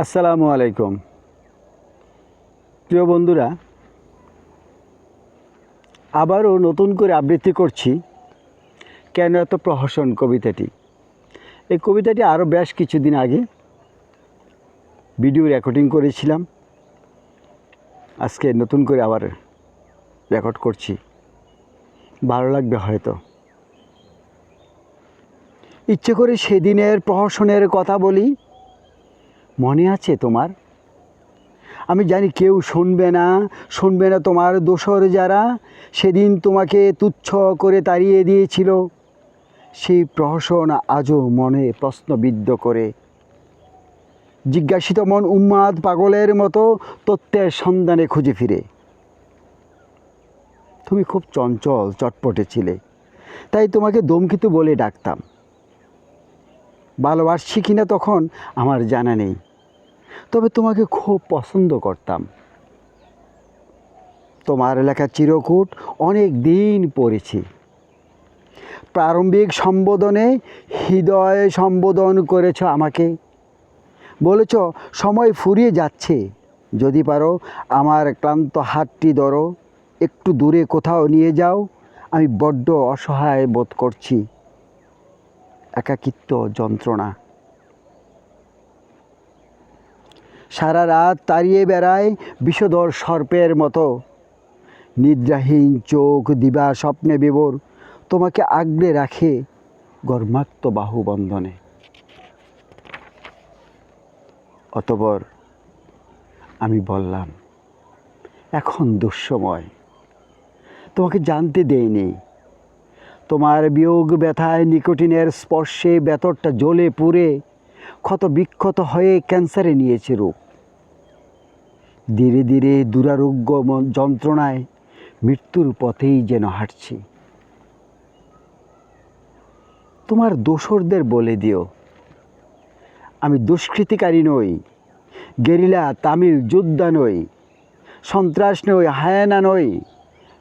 আসসালামু আলাইকুম প্রিয় বন্ধুরা, আবারও নতুন করে আবৃত্তি করছি কেন এত প্রহসন কবিতাটি। এই কবিতাটি আরও বেশ কিছুদিন আগে ভিডিও রেকর্ডিং করেছিলাম, আজকে নতুন করে আবার রেকর্ড করছি, ভালো লাগবে হয়তো। ইচ্ছে করে সেদিনের প্রহসনের কথা বলি, মনে আছে তোমার? আমি জানি কেউ শুনবে না তোমার দোসর যারা সেদিন তোমাকে তুচ্ছ করে তাড়িয়ে দিয়েছিল। সেই প্রহসন আজও মনে প্রশ্নবিদ্ধ করে, জিজ্ঞাসিত মন উন্মাদ পাগলের মতো তত্ত্বের সন্ধানে খুঁজে ফিরে। তুমি খুব চঞ্চল চটপটে ছিলে, তাই তোমাকে ধূমকেতু বলে ডাকতাম। ভালোবাসছি কিনা তখন আমার জানা নেই, তবে তোমাকে খুব পছন্দ করতাম। তোমার লেখা চিরকুট অনেক দিন পড়েছি। প্রারম্ভিক সম্বোধনে হৃদয় সম্বোধন করেছ আমাকে, বলেছ সময় ফুরিয়ে যাচ্ছে, যদি পারো আমার ক্লান্ত হাতটি ধরো, একটু দূরে কোথাও নিয়ে যাও, আমি বড্ড অসহায় বোধ করছি, একাকিত্ব যন্ত্রণা। সারা রাত তাড়িয়ে বেড়ায় বিষধর সর্পের মতো, নিদ্রাহীন চোখ দিবা স্বপ্নে বিভোর, তোমাকে আগলে রাখে গর্মাক্ত বাহুবন্ধনে। অতঃপর আমি বললাম, এখন দুঃসময়, তোমাকে জানতে দেইনি। তোমার বিয়োগ ব্যথায় নিকোটিনের স্পর্শে ভেতরটা জ্বলে পুড়ে ক্ষত বিক্ষত হয়ে ক্যান্সারে নিয়েছে রূপ। ধীরে ধীরে দুরারোগ্য যন্ত্রণায় মৃত্যুর পথেই যেন হাঁটছি। তোমার দোসরদের বলে দিও, আমি দুষ্কৃতিকারী নই, গেরিলা তামিল যোদ্ধা নই, সন্ত্রাস নই, হায়ানা নই।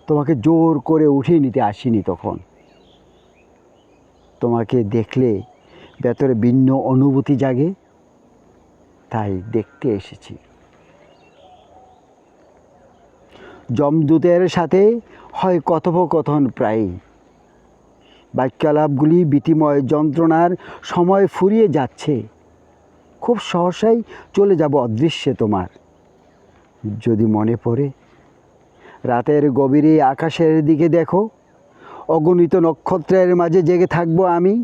তোমাকে জোর করে উঠিয়ে নিতে আসিনি তখন। তোমাকে দেখলে ভেতরে ভিন্ন অনুভূতি জাগে, তাই দেখতে এসেছি। যমদূতের সাথে হয় কথোপকথন প্রায়ই, বাক্যালাপগুলি ভীতিময় যন্ত্রণার সময় ফুরিয়ে যাচ্ছে। খুব সহসাই চলে যাব অদৃশ্যে তোমার, যদি মনে পড়ে। রাতের গভীরে আকাশের দিকে দেখো, অগণিত নক্ষত্রের মাঝে জেগে থাকবো আমি,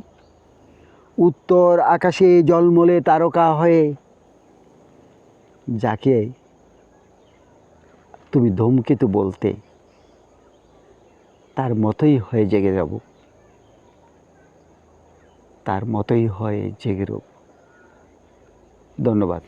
উত্তর আকাশে জলমলে তারকা হয়ে, যাকে তুমি ধূমকেতু বলতে, তার মতোই হয়ে জেগে যাব, তার মতোই হয়ে জেগে রব। ধন্যবাদ।